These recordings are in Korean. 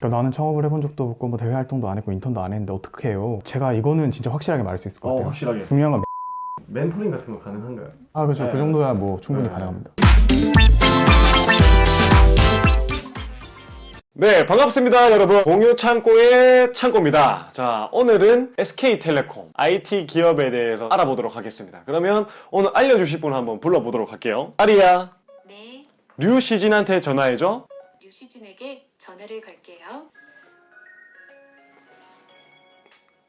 그러니까 나는 창업을 해본 적도 없고 뭐 대외 활동도 안 했고 인턴도 안 했는데 어떻게 해요? 제가 이거는 진짜 확실하게 말할 수 있을 것 같아요. 확실하게. 중요한 건 멘토링 같은 거 가능한가요? 그렇죠. 네. 그 정도야 뭐 충분히 네. 가능합니다. 네, 반갑습니다 여러분. 공유창고의 창고입니다. 자, 오늘은 SK텔레콤 IT 기업에 대해서 알아보도록 하겠습니다. 그러면 오늘 알려주실 분 한번 불러보도록 할게요. 아리야, 네, 류시진한테 전화해줘. 류시진에게 전화를 걸게요.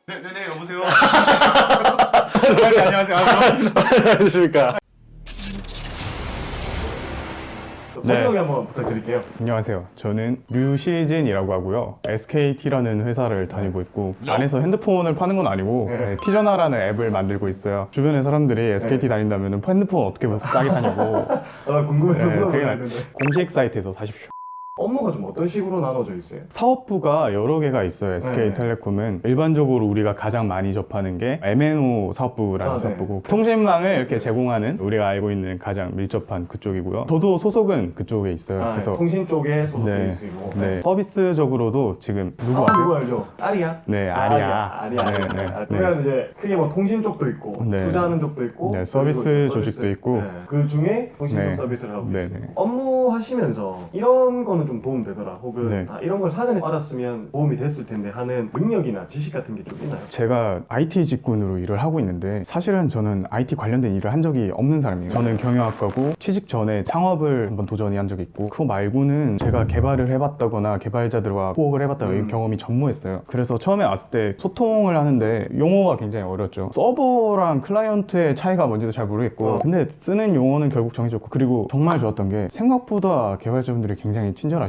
네, 여보세요. 네, 안녕하세요. 안녕하십니까. 네. 설명 한번 부탁드릴게요. 안녕하세요. 저는 류시진이라고 하고요. SKT라는 회사를 다니고 있고 안에서 핸드폰을 파는 건 아니고 네. 티저나라는 앱을 만들고 있어요. 주변에 사람들이 SKT 다닌다면 핸드폰 어떻게 싸게 사냐고 궁금해서 네, 되게 물어봤는데 공식 사이트에서 사십시오. 업무가 좀 어떤 식으로 나눠져 있어요? 사업부가 여러 개가 있어요. SK텔레콤은 일반적으로 우리가 가장 많이 접하는 게 MNO 사업부라는 네. 사업부고 통신망을 이렇게 제공하는 우리가 알고 있는 가장 밀접한 그쪽이고요. 저도 소속은 그쪽에 있어요. 그래서 통신 쪽에 소속돼 네, 있으시고. 네. 서비스적으로도 지금 누구 아세요? 누구 알죠? 아리야? 네, 아리아. 아리아. 네, 네, 아, 그러면 이제 크게 뭐 통신 쪽도 있고 네. 투자하는 쪽도 있고 네, 서비스 그리고 조직도 있고. 그 중에 통신 쪽 네. 서비스를 하고 네, 계시고 네. 업무 하시면서 이런 거는 좀 도움 되더라 혹은 네. 이런 걸 사전에 알았으면 도움이 됐을 텐데 하는 능력이나 지식 같은 게 좀 있나요? 제가 IT 직군으로 일을 하고 있는데 사실은 저는 IT 관련된 일을 한 적이 없는 사람이에요. 저는 경영학과고 취직 전에 창업을 한번 도전히 한 적이 있고 그거 말고는 제가 개발을 해봤다거나 개발자들과 호흡을 해봤다거나 경험이 전무했어요. 그래서 처음에 왔을 때 소통을 하는데 용어가 굉장히 어렵죠. 서버랑 클라이언트의 차이가 뭔지도 잘 모르겠고 근데 쓰는 용어는 결국 정해졌고 그리고 정말 좋았던 게 생각보다 개발자분들이 굉장히 친절하셔요.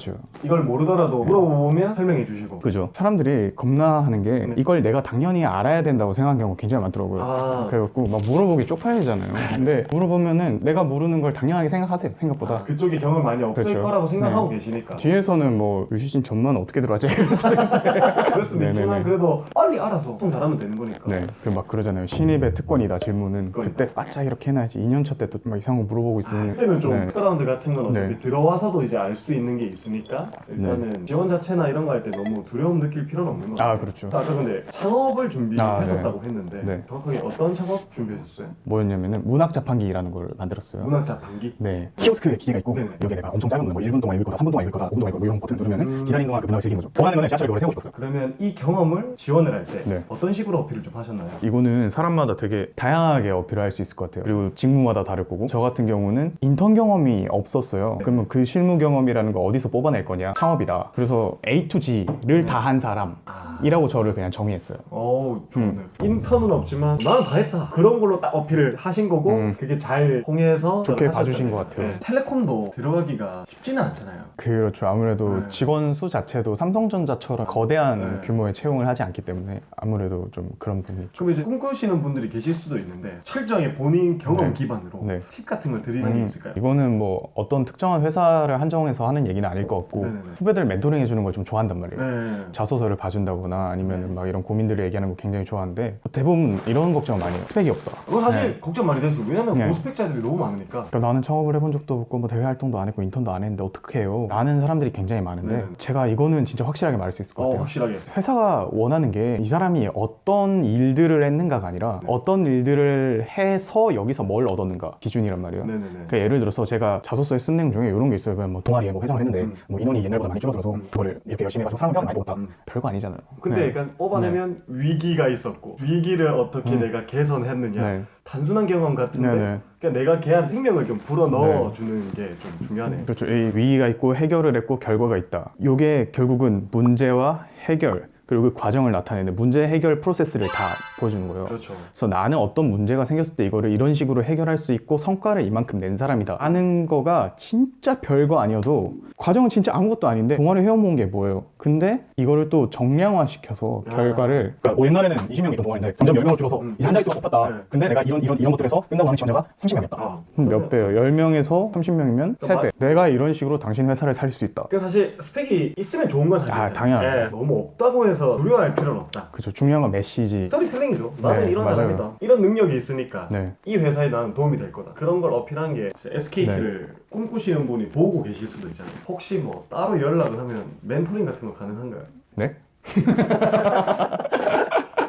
이걸 모르더라도 물어보면 설명해 주시고 그죠? 사람들이 겁나 하는 게 네. 이걸 내가 당연히 알아야 된다고 생각하는 경우가 굉장히 많더라고요. 그래갖고 막 물어보기 쪽팔리잖아요. 근데 물어보면은 내가 모르는 걸 당연하게 생각하세요. 생각보다. 그쪽에 경험 많이 없을 그렇죠. 거라고 생각하고 네. 계시니까 뒤에서는 뭐 유시진 전만 어떻게 들어가지? 그럴 수도 네네네. 있지만 그래도 빨리 알아서 소통 잘하면 되는 거니까 네, 그 막 그러잖아요. 신입의 특권이다 질문은 그때 바짝 이렇게 해놔야지. 2년차 때 또 막 이상한 거 물어보고 있으면 그때는 좀 네. 백그라운드 같은 건 어차피 네. 들어와서도 이제 알 수 있는 게 있으니까 일단은 지원 자체나 이런 거 할 때 너무 두려움 느낄 필요는 없는 거 같아요. 그렇죠. 아까 근데 창업을 준비했었다고 했는데 네. 정확하게 어떤 창업 준비하셨어요? 뭐였냐면은 문학 자판기라는 걸 만들었어요. 문학 자판기? 네. 키오스크에 기계가 있고 네네. 여기에 내가 엄청 짧은 뭐 1분 동안 읽을 거다, 3분 동안 읽을 거다, 5분 동안 읽을 거다 뭐 이런 버튼 누르면은 기다리는 동안 그 문학을 즐기는 거죠. 원하는 거는 지하철에 그걸 세우고 싶었어요. 그러면 이 경험을 지원을 할 때 네. 어떤 식으로 어필을 좀 하셨나요? 이거는 사람마다 되게 다양하게 어필을 할 수 있을 것 같아요. 그리고 직무마다 다를 거고 저 같은 경우는 인턴 경험이 없었어요. 그러면 그 실무 경험이라는 거 어디서 뽑아낼 거냐? 창업이다. 그래서 A to G를 다 한 사람이라고 저를 그냥 정의했어요. 어우 좋네요. 인턴은 없지만 나는 다 했다 그런 걸로 딱 어필을 하신 거고 그게 잘 통해서 좋게 하셨잖아요. 봐주신 것 같아요. 네. 텔레콤도 들어가기가 쉽지는 않잖아요. 그렇죠. 아무래도 네. 직원 수 자체도 삼성전자처럼 거대한 네. 규모의 채용을 하지 않기 때문에 아무래도 좀 그런 부분이 있죠. 그럼 이제 꿈꾸시는 분들이 계실 수도 있는데 철저하게 본인 경험 네. 기반으로 네. 팁 같은 걸 드리는 게 있을까요? 이거는 뭐 어떤 특정한 회사를 한정해서 하는 얘기는 아닐 것 같고 네네네. 후배들 멘토링 해주는 걸 좀 좋아한단 말이에요. 네. 자소서를 봐준다거나 아니면 막 이런 고민들을 얘기하는 거 굉장히 좋아하는데 대부분 이런 걱정을 많이 해요. 스펙이 없다. 그거 사실 네. 걱정 많이 됐어요. 왜냐면 네. 고스펙자들이 너무 많으니까. 그러니까 나는 창업을 해본 적도 없고 뭐 대외 활동도 안 했고 인턴도 안 했는데 어떻게 해요? 라는 사람들이 굉장히 많은데 네. 제가 이거는 진짜 확실하게 말할 수 있을 것 같아요. 확실하게. 회사가 원하는 게 이 사람이 어떤 일들을 했는가가 아니라 어떤 일들을 해서 여기서 뭘 얻었는가 기준이란 말이에요. 네네네. 그러니까 예를 들어서 제가 자소서에 쓴 내용 중에 이런 게 있어요. 그냥 뭐 동아리에 뭐 회장을 했는데 뭐 인원이 옛날보다 많이 줄어들어서 그거를 이렇게 열심히 해가지고 사람을 많이 뽑았다. 별거 아니잖아요. 근데 네. 약간 뽑아내면 위기가 있었고 위기를 어떻게 내가 개선했느냐 네. 단순한 경험 같은데 네네. 그냥 내가 걔한 생명을 좀 불어 넣어주는 게 좀 중요하네요. 그렇죠. 이 위기가 있고 해결을 했고 결과가 있다. 이게 결국은 문제와 해결 그리고 그 과정을 나타내는 문제 해결 프로세스를 다 보여주는 거예요. 그렇죠. 그래서 나는 어떤 문제가 생겼을 때 이거를 이런 식으로 해결할 수 있고 성과를 이만큼 낸 사람이다 하는 거가 진짜 별거 아니어도 과정은 진짜 아무것도 아닌데 동아리 회원 모은 게 뭐예요? 근데 이거를 또 정량화시켜서 결과를 그러니까 뭐 옛날에는 20명이 있던 동아리인데 점점 10명을 줄어서 이제 한 자릿수가 뽑혔다. 네. 근데 내가 이런 것들 해서 끝나고 하는 지원자가 30명이었다. 그럼 몇 배예요? 10명에서 30명이면 3배. 내가 이런 식으로 당신 회사를 살릴 수 있다. 그 사실 스펙이 있으면 좋은 건 사실 당연하죠. 너무 없다고 해서 대해서 두려워할 필요는 없다. 그죠. 중요한 건 메시지. 스토리텔링이죠. 나는 네, 이런 맞아요. 사람이다. 이런 능력이 있으니까 네. 이 회사에 나는 도움이 될 거다. 그런 걸 어필한 게 SKT를 네. 꿈꾸시는 분이 보고 계실 수도 있잖아요. 혹시 뭐 따로 연락을 하면 멘토링 같은 거 가능한가요? 네?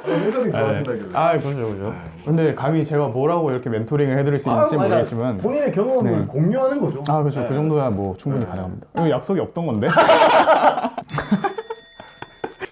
멘토링 좋아하신다길래. 아, 그죠. 근데 감히 제가 뭐라고 이렇게 멘토링을 해드릴 수 있는지 아니, 모르겠지만. 본인의 경험을 네. 공유하는 거죠. 아, 그죠. 네. 그 정도야 뭐 충분히 네. 가능합니다. 이거 약속이 없던 건데.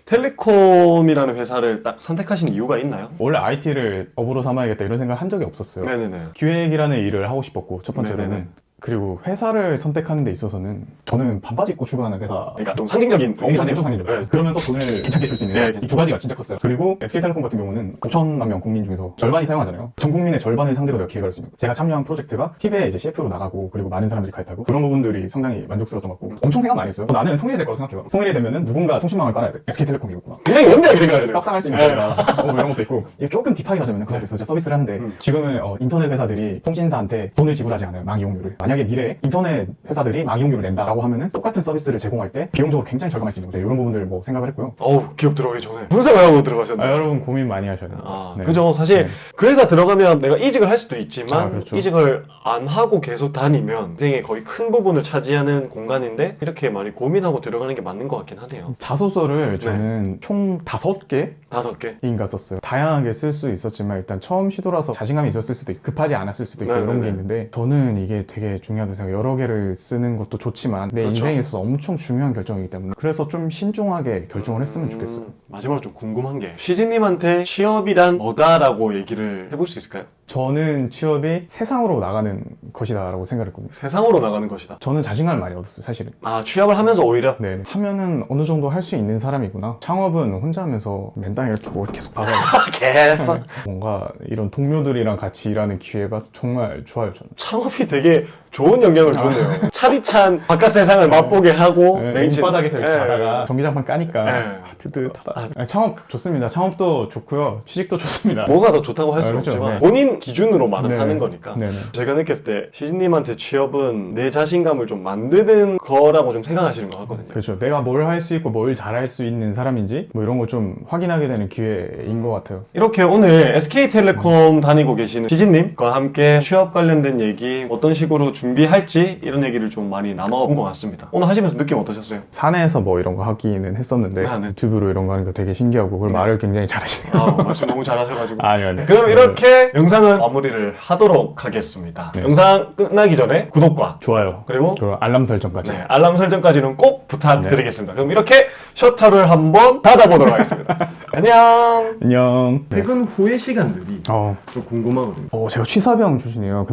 텔레콤이라는 회사를 딱 선택하신 이유가 있나요? 원래 IT를 업으로 삼아야겠다 이런 생각을 한 적이 없었어요. 네네네. 기획이라는 일을 하고 싶었고 첫 번째로는. 네네네. 그리고 회사를 선택하는 데 있어서는 저는 반바지 입고 출근하는 회사 그러니까 좀 상징적인 엄청 상징적. 네. 그러면서 돈을 괜찮게 줄 수 있는 네, 이 두 가지가 진짜 컸어요. 그리고 SK텔레콤 같은 경우는 5천만 명 국민 중에서 절반이 사용하잖아요. 전 국민의 절반을 상대로 내가 기획할 수 있는 거예요. 제가 참여한 프로젝트가 TV에 이제 CF로 나가고 그리고 많은 사람들이 가입하고 그런 부분들이 상당히 만족스러웠던 것 같고 엄청 생각 많이 했어요. 나는 통일이 될 거라고 생각해요. 통일이 되면은 누군가 통신망을 깔아야 돼. SK텔레콤이겠구나. 굉장히 원대하게 생각하시네요. 떡상할 수 있는 거다. 뭐 이런 것도 있고 이게 조금 딥하게 가자면 그런 게 있어요. 제가 서비스를 하는데 지금은 인터넷 회사들이 통신사한테 돈을 지불하지 않아요. 망 이용료를. 만약에 미래에 인터넷 회사들이 망 이용료를 낸다라고 하면은 똑같은 서비스를 제공할 때 비용적으로 굉장히 절감할 수 있는 거죠. 이런 부분들 뭐 생각을 했고요. 어우, 기업 들어가기 전에 무슨 생각하고 들어가셨나요? 여러분 고민 많이 하셔야 돼요. 아, 네. 그죠. 사실 네. 그 회사 들어가면 내가 이직을 할 수도 있지만 아, 그렇죠. 이직을 안 하고 계속 다니면 인생의 거의 큰 부분을 차지하는 공간인데 이렇게 많이 고민하고 들어가는 게 맞는 것 같긴 하네요. 자소서를 네. 저는 총 5개 5개. 인가 썼어요. 다양하게 쓸 수 있었지만 일단 처음 시도라서 자신감이 있었을 수도 있고 급하지 않았을 수도 있고 네, 이런 네, 게 네. 있는데 저는 이게 되게 중요하다고 생각해요. 여러 개를 쓰는 것도 좋지만 내 그렇죠. 인생에 있어서 엄청 중요한 결정이기 때문에 그래서 좀 신중하게 결정을 했으면 좋겠어요. 마지막으로 좀 궁금한 게 시즈님한테 취업이란 뭐다라고 얘기를 해볼 수 있을까요? 저는 취업이 세상으로 나가는 것이다라고 생각했거든요. 세상으로 나가는 것이다. 저는 자신감을 많이 얻었어요, 사실은. 아, 취업을 하면서 오히려 네, 하면은 어느 정도 할 수 있는 사람이구나. 창업은 혼자 하면서 맨땅에 이렇게 뭘 계속 박아야 계속 뭔가 이런 동료들이랑 같이 일하는 기회가 정말 좋아요, 저는. 창업이 되게 좋은 영향을 줬네요. 차디찬 바깥 세상을 맛보게 하고 네, 냉진. 밑바닥에서 이렇게 네. 자다가 전기장판 까니까 네. 뜨뜻하다. 아니, 창업 좋습니다. 창업도 좋고요. 취직도 좋습니다. 뭐가 더 좋다고 할 수는 그렇죠. 없지만 네. 본인 기준으로 말은 네. 하는 거니까 네네. 제가 느꼈을 때 시즈님한테 취업은 내 자신감을 좀 만드는 거라고 좀 생각하시는 것 같거든요. 그렇죠. 내가 뭘 할 수 있고 뭘 잘할 수 있는 사람인지 뭐 이런 걸 좀 확인하게 되는 기회인 것 같아요. 이렇게 오늘 SK텔레콤 다니고 계시는 시즈님과 함께 취업 관련된 얘기 어떤 식으로 준비할지 이런 얘기를 좀 많이 나눠본 것 같습니다. 오늘 하시면서 느낌 어떠셨어요? 사내에서 뭐 이런 거 하기는 했었는데 네. 유튜브로 이런 거 하는 거 되게 신기하고 그걸 말을 굉장히 잘하시네요. 아, 말씀 너무 잘하셔가지고 아니요. 그럼 이렇게 영상을 마무리를 하도록 하겠습니다. 네. 영상 끝나기 전에 구독과 좋아요. 그리고 저 알람 설정까지. 네, 알람 설정까지는 꼭 부탁드리겠습니다. 그럼 이렇게 셔터를 한번 닫아보도록 하겠습니다. 안녕. 안녕. 네. 퇴근 후의 시간들이 좀 궁금하거든요. 제가 취사병 출신이에요.